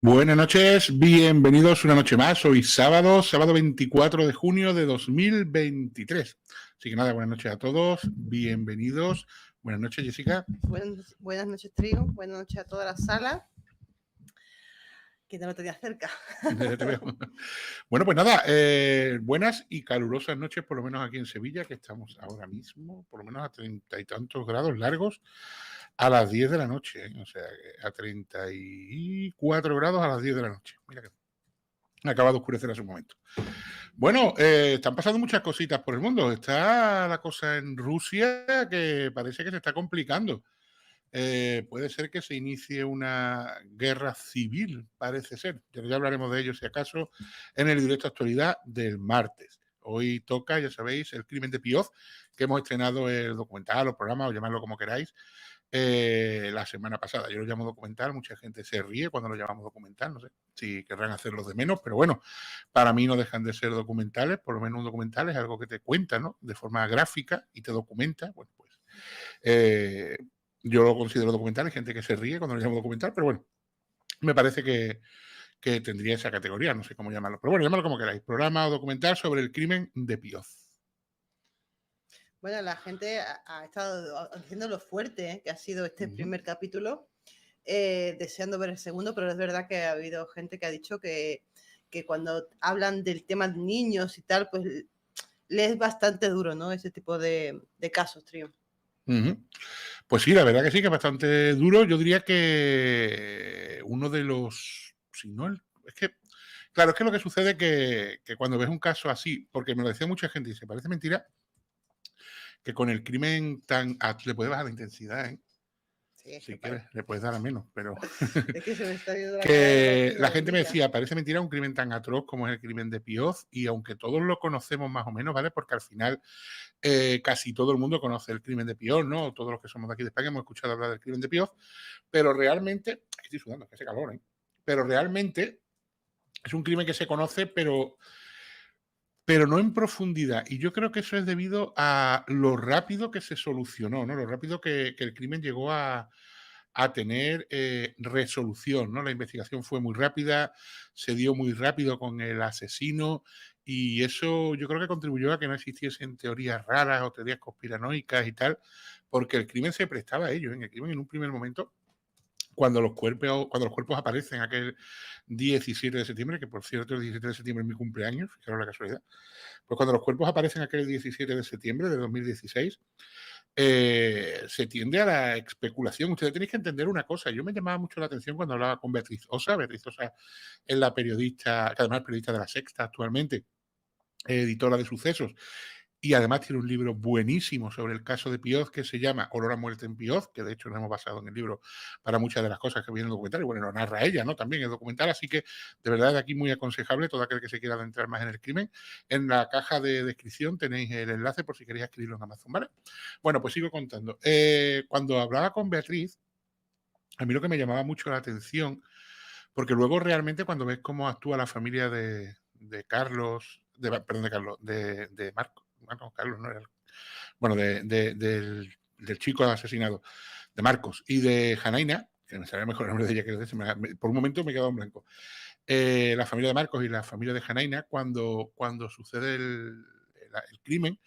Buenas noches, bienvenidos una noche más. Hoy sábado 24 de junio de 2023. Así que nada, buenas noches a todos, bienvenidos. Buenas noches, Jessica. Buenas noches, Trigo. Buenas noches a toda la sala. Que no lo tenía cerca. Te veo. Bueno, pues nada, buenas y calurosas noches, por lo menos aquí en Sevilla, que estamos ahora mismo, por lo menos a 30 y tantos grados largos, a las 10 de la noche. O sea, a 34 grados a las 10 de la noche. Mira que acaba de oscurecer hace un momento. Bueno, están pasando muchas cositas por el mundo. Está la cosa en Rusia que parece que se está complicando. Puede ser que se inicie una guerra civil, parece ser. Ya hablaremos de ello, si acaso, en el directo actualidad del martes. Hoy toca, ya sabéis, el crimen de Pioz, que hemos estrenado el documental o programa, o llamadlo como queráis, la semana pasada. Yo lo llamo documental, mucha gente se ríe cuando lo llamamos documental, no sé si querrán hacerlo de menos, pero bueno, para mí no dejan de ser documentales, por lo menos un documental es algo que te cuenta, ¿no? De forma gráfica y te documenta, bueno, pues yo lo considero documental, hay gente que se ríe cuando lo llamo documental, pero bueno, me parece que tendría esa categoría, no sé cómo llamarlo, pero bueno, llamarlo como queráis, programa o documental sobre el crimen de Pioz. Bueno, la gente ha estado diciendo lo fuerte que ha sido este primer capítulo, deseando ver el segundo, pero es verdad que ha habido gente que ha dicho que cuando hablan del tema de niños y tal, pues le es bastante duro, ¿no? Ese tipo de casos, Trio. Pues sí, la verdad que sí, que es bastante duro. Yo diría que uno de los, si no, es que, claro, es que lo que sucede es que cuando ves un caso así, porque me lo decía mucha gente y se parece mentira, que con el crimen tan, le puedes bajar la intensidad, ¿eh? Sí, Si quieres, le puedes dar a menos, pero es que se me está viendo que la gente me decía, parece mentira un crimen tan atroz como es el crimen de Pioz, y aunque todos lo conocemos más o menos, ¿vale? Porque al final casi todo el mundo conoce el crimen de Pioz, ¿no? Todos los que somos de aquí de España hemos escuchado hablar del crimen de Pioz, pero realmente, estoy sudando, que hace calor, ¿eh? Pero realmente es un crimen que se conoce, pero no en profundidad. Y yo creo que eso es debido a lo rápido que se solucionó, ¿no? Lo rápido que el crimen llegó a tener resolución, ¿no? La investigación fue muy rápida, se dio muy rápido con el asesino y eso yo creo que contribuyó a que no existiesen teorías raras o teorías conspiranoicas y tal, porque el crimen se prestaba a ello. En el crimen en un primer momento, cuando los cuerpos aparecen aquel 17 de septiembre, que por cierto el 17 de septiembre es mi cumpleaños, fijaros la casualidad, pues cuando los cuerpos aparecen aquel 17 de septiembre de 2016, se tiende a la especulación. Ustedes tenéis que entender una cosa. Yo me llamaba mucho la atención cuando hablaba con Beatriz Osa. Beatriz Osa es la periodista, que además es periodista de La Sexta actualmente, editora de sucesos, y además tiene un libro buenísimo sobre el caso de Pioz que se llama Olor a muerte en Pioz, que de hecho nos hemos basado en el libro para muchas de las cosas que viene en el documental, y bueno, lo narra ella, ¿no? También el documental, así que de verdad de aquí muy aconsejable todo aquel que se quiera adentrar más en el crimen. En la caja de descripción tenéis el enlace por si queréis escribirlo en Amazon, ¿vale? Bueno, pues sigo contando. Cuando hablaba con Beatriz, a mí lo que me llamaba mucho la atención, porque luego realmente cuando ves cómo actúa la familia de Carlos, de Marco, bueno, Carlos no era, bueno, del chico asesinado, de Marcos y de Janaina, que me sabía mejor el nombre de ella que de por un momento me he quedado en blanco. La familia de Marcos y la familia de Janaina, cuando sucede el crimen,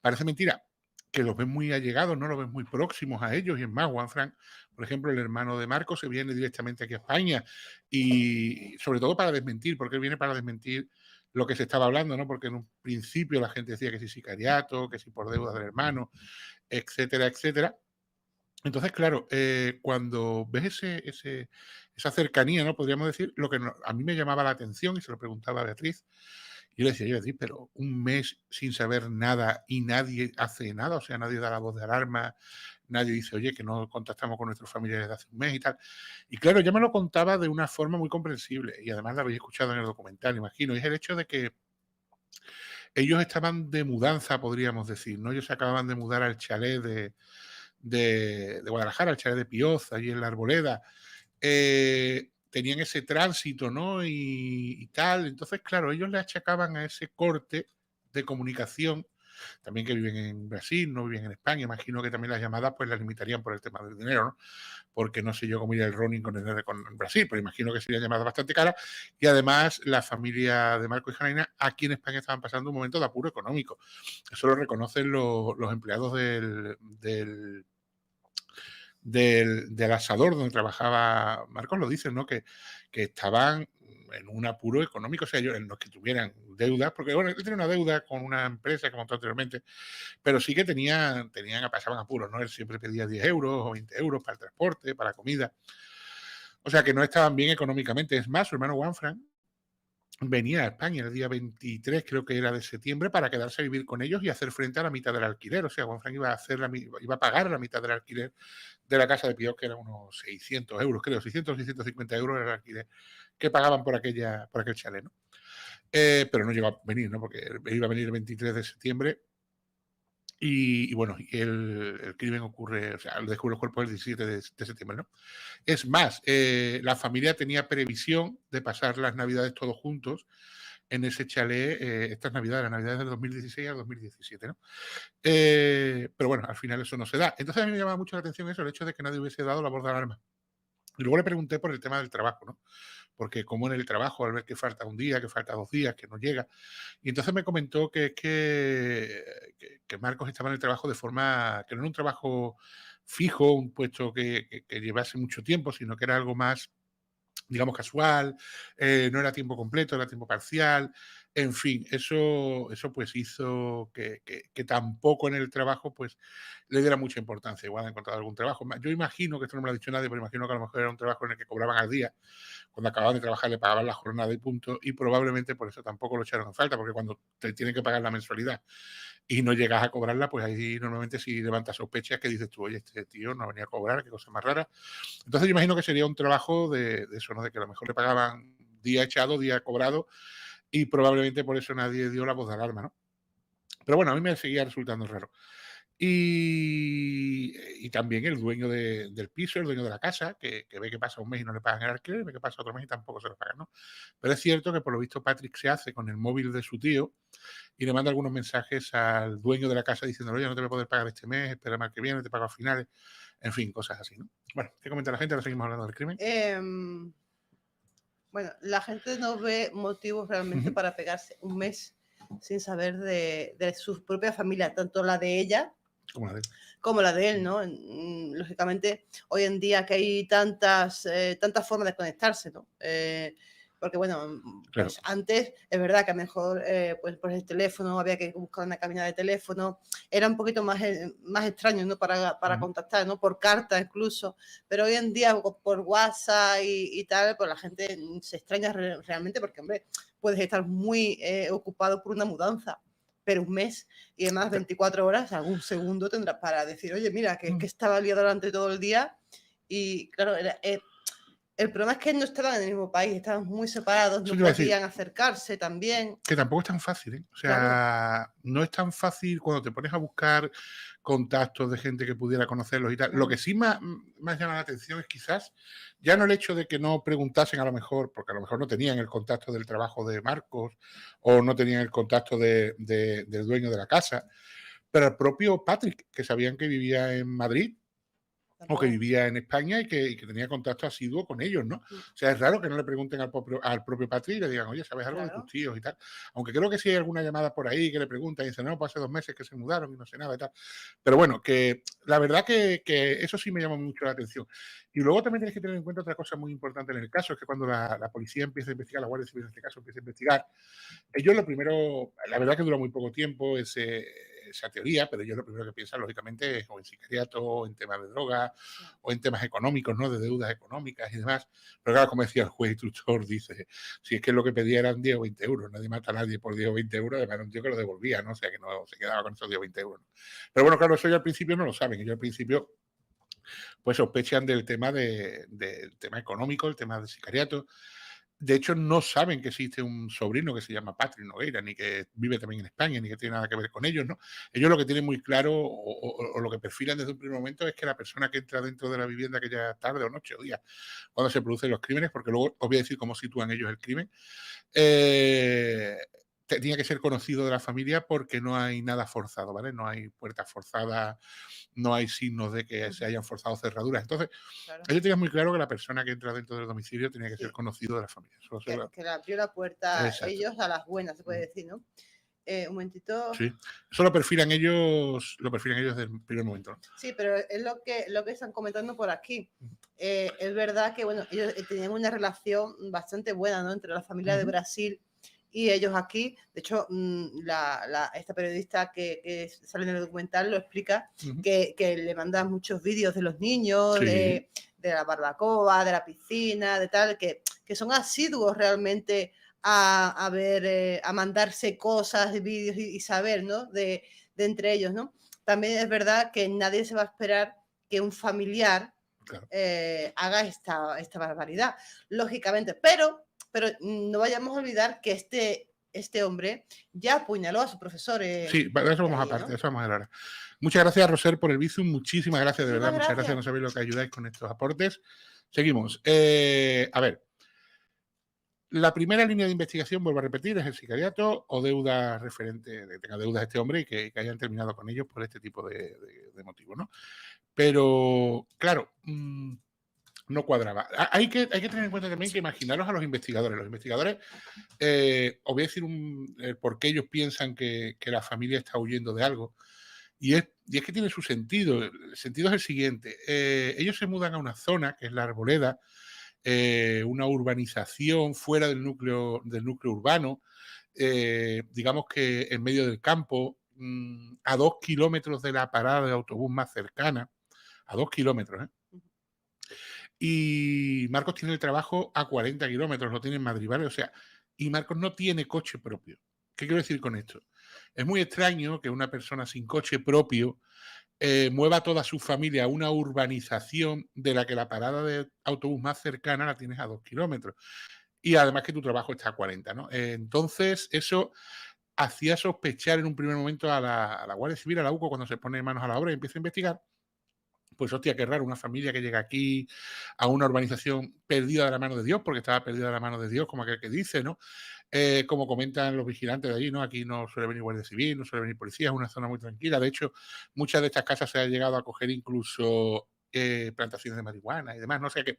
parece mentira que los ven muy allegados, no los ven muy próximos a ellos. Y es más, Juan Frank, por ejemplo, el hermano de Marcos, se viene directamente aquí a España y sobre todo para desmentir, porque él viene para desmentir lo que se estaba hablando, ¿no? Porque en un principio la gente decía que si sicariato, que si por deuda del hermano, etcétera, etcétera. Entonces, claro, cuando ves esa cercanía, ¿no? Podríamos decir, lo que a mí me llamaba la atención, y se lo preguntaba a Beatriz, yo le decía, yo decir, pero un mes sin saber nada y nadie hace nada, o sea, nadie da la voz de alarma, nadie dice, oye, que no contactamos con nuestros familiares de hace un mes y tal. Y claro, ya me lo contaba de una forma muy comprensible, y además la habéis escuchado en el documental, imagino, y es el hecho de que ellos estaban de mudanza, podríamos decir, ¿no? Ellos se acababan de mudar al chalet de Guadalajara, al chalet de Pioz, allí en la Arboleda. Tenían ese tránsito, ¿no? Y tal. Entonces, claro, ellos le achacaban a ese corte de comunicación también que viven en Brasil, no viven en España. Imagino que también las llamadas pues las limitarían por el tema del dinero, ¿no? Porque no sé yo cómo iría el roaming con Brasil, pero imagino que serían llamadas bastante caras. Y además, la familia de Marco y Janaina aquí en España estaban pasando un momento de apuro económico. Eso lo reconocen los empleados del asador donde trabajaba Marcos, lo dicen, ¿no? Que estaban en un apuro económico, o sea, ellos en los que tuvieran deudas, porque bueno, él tenía una deuda con una empresa que montó anteriormente, pero sí que pasaban apuros, ¿no? Él siempre pedía 10 euros o 20 euros para el transporte, para la comida. O sea, que no estaban bien económicamente. Es más, su hermano Juanfran venía a España el día 23, creo que era de septiembre, para quedarse a vivir con ellos y hacer frente a la mitad del alquiler. O sea, Juanfran iba a pagar la mitad del alquiler de la casa de Pío, que era unos 600 euros, creo, 600 o 650 euros era el alquiler que pagaban por aquel chalet, ¿no? Pero no llegó a venir, ¿no? Porque iba a venir el 23 de septiembre y bueno, y el crimen ocurre, o sea, descubre los cuerpos el 17 de septiembre, ¿no? Es más, la familia tenía previsión de pasar las navidades todos juntos en ese chalet, estas navidades, las navidades del 2016 al 2017, ¿no? Pero bueno, al final eso no se da. Entonces a mí me llama mucho la atención eso, el hecho de que nadie hubiese dado la voz de alarma. Y luego le pregunté por el tema del trabajo, ¿no? Porque como en el trabajo, al ver que falta un día, que falta 2 días, que no llega. Y entonces me comentó que Marcos estaba en el trabajo de forma, que no era un trabajo fijo, un puesto que llevase mucho tiempo, sino que era algo más, digamos, casual, no era tiempo completo, era tiempo parcial, en fin, eso pues hizo que tampoco en el trabajo pues le diera mucha importancia, igual ha encontrado algún trabajo. Yo imagino, que esto no me lo ha dicho nadie, pero imagino que a lo mejor era un trabajo en el que cobraban al día, cuando acababan de trabajar le pagaban la jornada y punto, y probablemente por eso tampoco lo echaron en falta, porque cuando te tienen que pagar la mensualidad y no llegas a cobrarla, pues ahí normalmente sí levantas sospechas que dices tú, oye, este tío no venía a cobrar, qué cosa más rara. Entonces yo imagino que sería un trabajo de eso, ¿no? De que a lo mejor le pagaban día echado, día cobrado, y probablemente por eso nadie dio la voz de alarma, ¿no? Pero bueno, a mí me seguía resultando raro. Y también el dueño del piso, el dueño de la casa, que ve que pasa un mes y no le pagan el alquiler, ve que pasa otro mes y tampoco se lo pagan, ¿no? Pero es cierto que por lo visto Patrick se hace con el móvil de su tío y le manda algunos mensajes al dueño de la casa diciendo, oye, no te voy a poder pagar este mes, espera el mes que viene, te pago a finales, en fin, cosas así, ¿no? Bueno, ¿qué comenta la gente? Ahora seguimos hablando del crimen. Bueno, la gente no ve motivos realmente para pegarse un mes sin saber de su propia familia, tanto la de ella como la de él, ¿no? Lógicamente, hoy en día que hay tantas formas de conectarse, ¿no? Porque, bueno, pues Claro. antes es verdad que a lo mejor pues por el teléfono había que buscar una cabina de teléfono, era un poquito más extraño, ¿no? Para contactar, ¿no? Por carta incluso, pero hoy en día por WhatsApp y tal, pues la gente se extraña realmente porque, hombre, puedes estar muy ocupado por una mudanza, pero un mes y además 24 horas, algún segundo tendrás para decir, oye, mira, que estaba liado durante todo el día y claro, el problema es que no estaban en el mismo país, estaban muy separados, Eso no te iba a decir, podían acercarse también. que tampoco es tan fácil, ¿eh? O Claro. sea, no es tan fácil cuando te pones a buscar contactos de gente que pudiera conocerlos y tal. Lo que sí más llama la atención es quizás, ya no el hecho de que no preguntasen a lo mejor, porque a lo mejor no tenían el contacto del trabajo de Marcos o no tenían el contacto del dueño de la casa, pero el propio Patrick, que sabían que vivía en Madrid o que vivía en España y que tenía contacto asiduo con ellos, ¿no? O sea, es raro que no le pregunten al propio Patrick y le digan, oye, ¿sabes algo de tus Claro. tíos y tal? Aunque creo que sí hay alguna llamada por ahí que le preguntan y dicen, no, pues hace 2 meses que se mudaron y no sé nada y tal. Pero bueno, que la verdad que eso sí me llama mucho la atención. Y luego también tienes que tener en cuenta otra cosa muy importante en el caso, es que cuando la policía empieza a investigar, la Guardia Civil en este caso empieza a investigar, ellos lo primero, la verdad que dura muy poco tiempo esa teoría, pero ellos lo primero que piensan, lógicamente, es o en sicariato, o en temas de droga, o en temas económicos, ¿no? De deudas económicas y demás. Pero claro, como decía el juez instructor, dice, si es que lo que pedía eran 10 o 20 euros, nadie mata a nadie por 10 o 20 euros, además era un tío que lo devolvía, ¿no? O sea, que no se quedaba con esos 10 o 20 euros. ¿No? Pero bueno, claro, eso ya al principio no lo saben, ellos al principio pues sospechan del tema económico, el tema del sicariato. De hecho, no saben que existe un sobrino que se llama Patrick Nogueira, ni que vive también en España, ni que tiene nada que ver con ellos, ¿no? Ellos lo que tienen muy claro o lo que perfilan desde un primer momento es que la persona que entra dentro de la vivienda aquella tarde o noche o día, cuando se producen los crímenes, porque luego os voy a decir cómo sitúan ellos el crimen, eh, tenía que ser conocido de la familia porque no hay nada forzado, ¿vale? No hay puertas forzadas, no hay signos de que se Ujú, hayan forzado cerraduras. Entonces, claro. ellos tenían muy claro que la persona que entra dentro del domicilio tenía que ser Sí, conocido de la familia. que le abrió la puerta Exacto. ellos a las buenas, se puede Ujú. decir, ¿no? Un momentito. Sí. Eso lo perfilan ellos desde el primer momento, ¿no? Sí, pero es lo que están comentando por aquí. Es verdad que, bueno, ellos tenían una relación bastante buena, ¿no? Entre la familia de Ujú, Brasil y ellos aquí. De hecho, esta periodista que sale en el documental lo explica, ujú. que le mandan muchos vídeos de los niños, Sí, de la barbacoa, de la piscina, de tal, que son asiduos realmente a ver, a mandarse cosas, vídeos y saber, ¿no? De entre ellos, ¿no? También es verdad que nadie se va a esperar que un familiar claro. haga esta barbaridad, lógicamente. Pero no vayamos a olvidar que este hombre ya apuñaló a su profesor Sí, de eso de vamos ahí, aparte, de ¿no? eso vamos a hablar ahora. Muchas gracias, Roser, por el Bizum. Muchísimas gracias, de verdad. Muchísimas Muchas gracias. gracias. No sabéis lo que ayudáis con estos aportes. Seguimos. A ver, la primera línea de investigación, vuelvo a repetir, es el sicariato o deuda referente, de que tenga deudas este hombre y que hayan terminado con ellos por este tipo de motivos, ¿no? Pero, claro, no cuadraba. Hay que tener en cuenta también que imaginaros a los investigadores. Los investigadores, os voy a decir por qué ellos piensan que la familia está huyendo de algo. Y es que tiene su sentido. El sentido es el siguiente. Ellos se mudan a una zona, que es la Arboleda, una urbanización fuera del núcleo urbano, digamos que en medio del campo, a 2 kilómetros de la parada de autobús más cercana, a 2 kilómetros, ¿eh? Y Marcos tiene el trabajo a 40 kilómetros, lo tiene en Madrid, ¿vale? O sea, y Marcos no tiene coche propio. ¿Qué quiero decir con esto? Es muy extraño que una persona sin coche propio mueva a toda su familia a una urbanización de la que la parada de autobús más cercana la tienes a 2 kilómetros. Y además que tu trabajo está a 40, ¿no? Entonces, eso hacía sospechar en un primer momento a la Guardia Civil, a la UCO, cuando se pone manos a la obra y empieza a investigar. Pues hostia, qué raro, una familia que llega aquí a una urbanización perdida de la mano de Dios, porque estaba perdida de la mano de Dios, como aquel que dice, ¿no? Como comentan los vigilantes de allí, ¿no? Aquí no suele venir guardia civil, no suele venir policía, es una zona muy tranquila. De hecho, muchas de estas casas se han llegado a coger incluso plantaciones de marihuana y demás, no sé qué.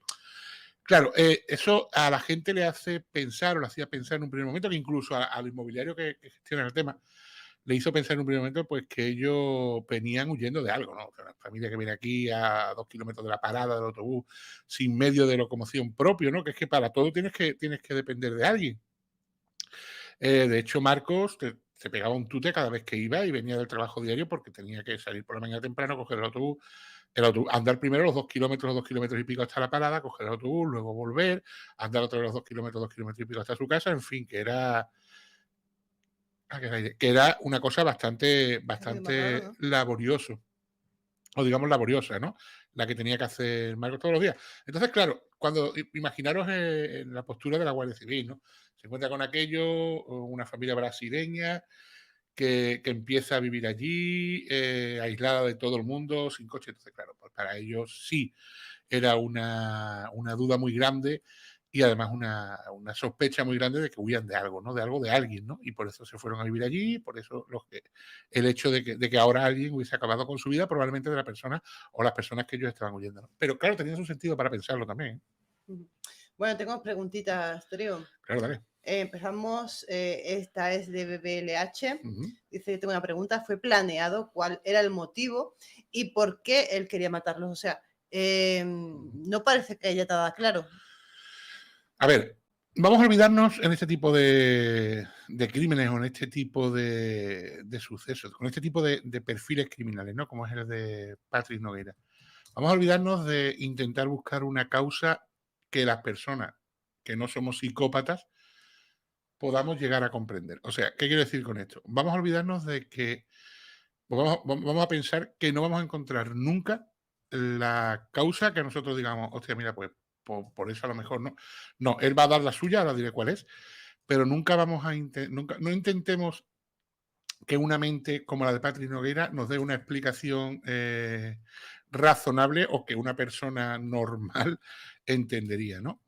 Claro, eso a la gente le hace pensar, o le hacía pensar en un primer momento, que incluso al inmobiliario que gestiona el tema, le hizo pensar en un primer momento pues que ellos venían huyendo de algo, ¿no? O sea, una familia que viene aquí a 2 kilómetros de la parada del autobús sin medio de locomoción propio, ¿no? Que es que para todo tienes que depender de alguien. De hecho, Marcos se pegaba un tute cada vez que iba y venía del trabajo diario porque tenía que salir por la mañana temprano, coger andar primero los 2 kilómetros y pico hasta la parada, coger el autobús, luego volver, andar otros los 2 kilómetros y pico hasta su casa, en fin, que era una cosa bastante, Un poquito más raro, bastante ¿no? laborioso, o digamos laboriosa, ¿no? La que tenía que hacer Marcos todos los días. Entonces, claro, cuando imaginaros en la postura de la Guardia Civil, ¿no? Se encuentra con aquello, una familia brasileña que empieza a vivir allí, aislada de todo el mundo, sin coche. Entonces, claro, pues para ellos sí era una duda muy grande y además una sospecha muy grande de que huían de algo, ¿no? De algo de alguien, ¿no? Y por eso se fueron a vivir allí, por eso el hecho de que ahora alguien hubiese acabado con su vida, probablemente de la persona o las personas que ellos estaban huyendo, ¿no? Pero claro, tenía su sentido para pensarlo también, ¿eh? Ujú. Bueno, tengo preguntitas, Trio. Claro, dale. Empezamos, esta es de BBLH. Ujú. Dice, tengo una pregunta, ¿fue planeado? ¿Cuál era el motivo? ¿Y por qué él quería matarlos? O sea, no parece que haya estado claro. A ver, vamos a olvidarnos en este tipo de crímenes o en este tipo de sucesos, con este tipo de perfiles criminales, ¿no? Como es el de Patrick Nogueira. Vamos a olvidarnos de intentar buscar una causa que las personas que no somos psicópatas podamos llegar a comprender. O sea, ¿qué quiero decir con esto? Vamos a olvidarnos de que, vamos a pensar que no vamos a encontrar nunca la causa que nosotros digamos, hostia, mira, pues por eso a lo mejor no. No, él va a dar la suya, ahora diré cuál es, pero nunca vamos a nunca, no intentemos que una mente como la de Patrick Nogueira nos dé una explicación razonable o que una persona normal entendería, ¿no?